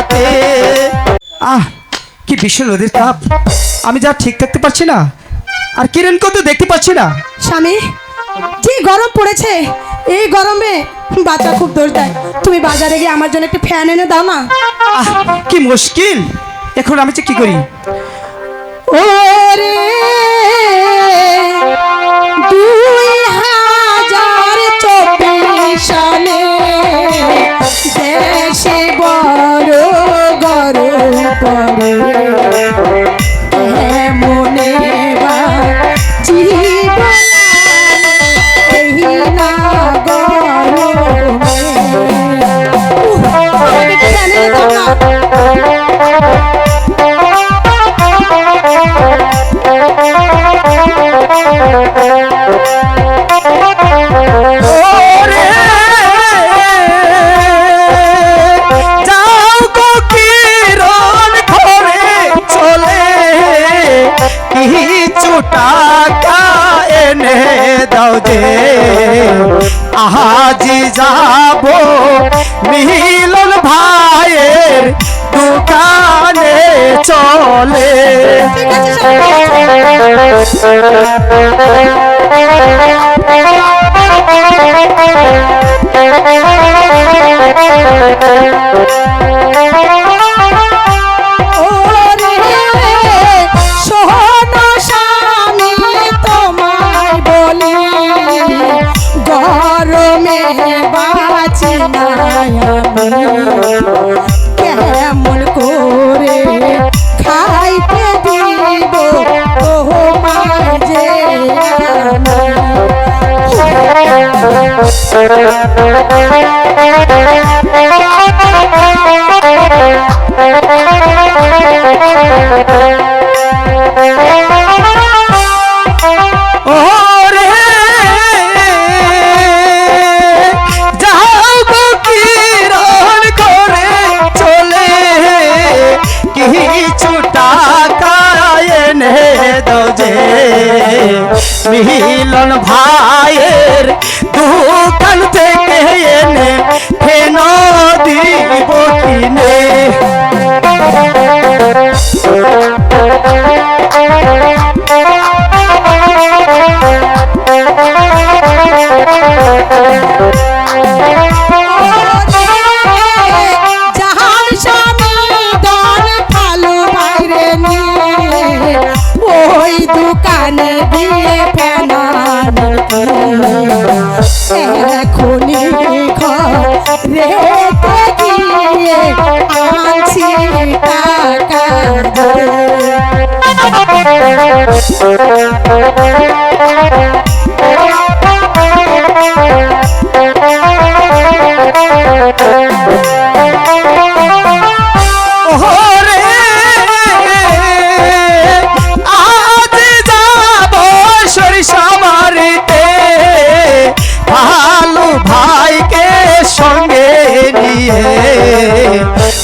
হাতে। কি ভীষণ রোদের তাপ, আমি যা ঠিক থাকতে পারছি না, আর কিরণকেও তো দেখতে পাচ্ছি না। স্বামী, যে গরম পড়েছে, এই গরমে বাচ্চা খুব দোষ দেয়। তুমি বাজারে গিয়ে আমার জন্য একটা ফ্যান এনে দাও না। কি মুশকিল, এখন আমি যে কি করি। ওরে 2024 সালে দেশে বড় গরম পড়ে, মনে বা জীবন এই না গরমে। ফ্যানের দাও না। টাকা এনে দাও যে, আজি যাব মিলন ভাইয়ের দোকানে চলে। কেমন করে খাইতে দিব তোমায় যে মিলন ভাইয়ের দোকান থেকে এনে ফেন দিব কিনে। ওই দোকানে দিয়ে ফেনানো এখনই ঘরে গিয়ে আনছি টাকা।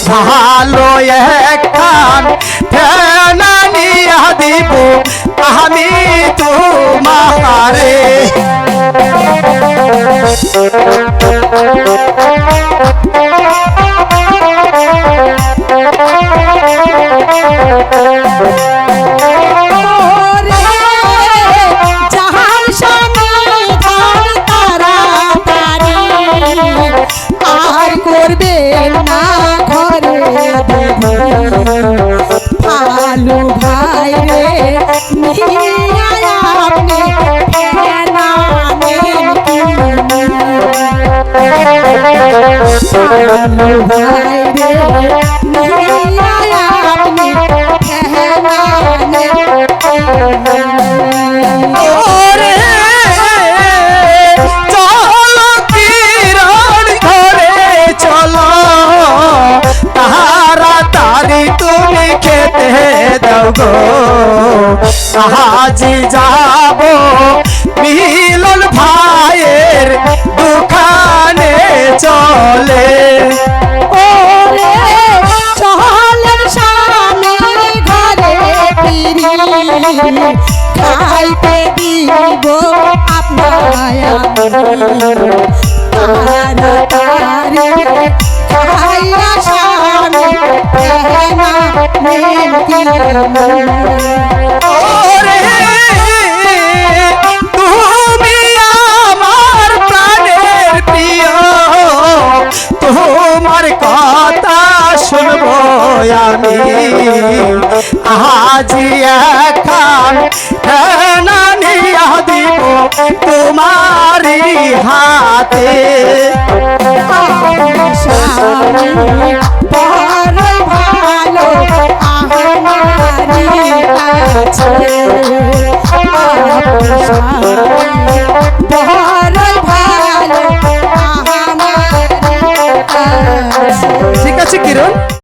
ভালো একখান ফেনা নিয়া দিব আমি তোমারে। আর করবে না ঘরে ভালো ভাই রে আপনি ভাই রে আপনি আজি যাব মিলন ভাইয়ের দোকানে চলে। ওরে চলের স্বামী ঘরে ফিরি খাইতে দিব আপনায় তাড়াতাড়ি খাইয়া স্বামী ওরে তুমি আমার প্রাণের প্রিয়, তোমার কথা শুনবো আমি আজি এখন নিয়া দিব তোমারি হাতে। স্বামী বড় ভালো আমারি কাছে, স্বামী বড় ভালো আমারি কাছে। ঠিক আছে কিরণ।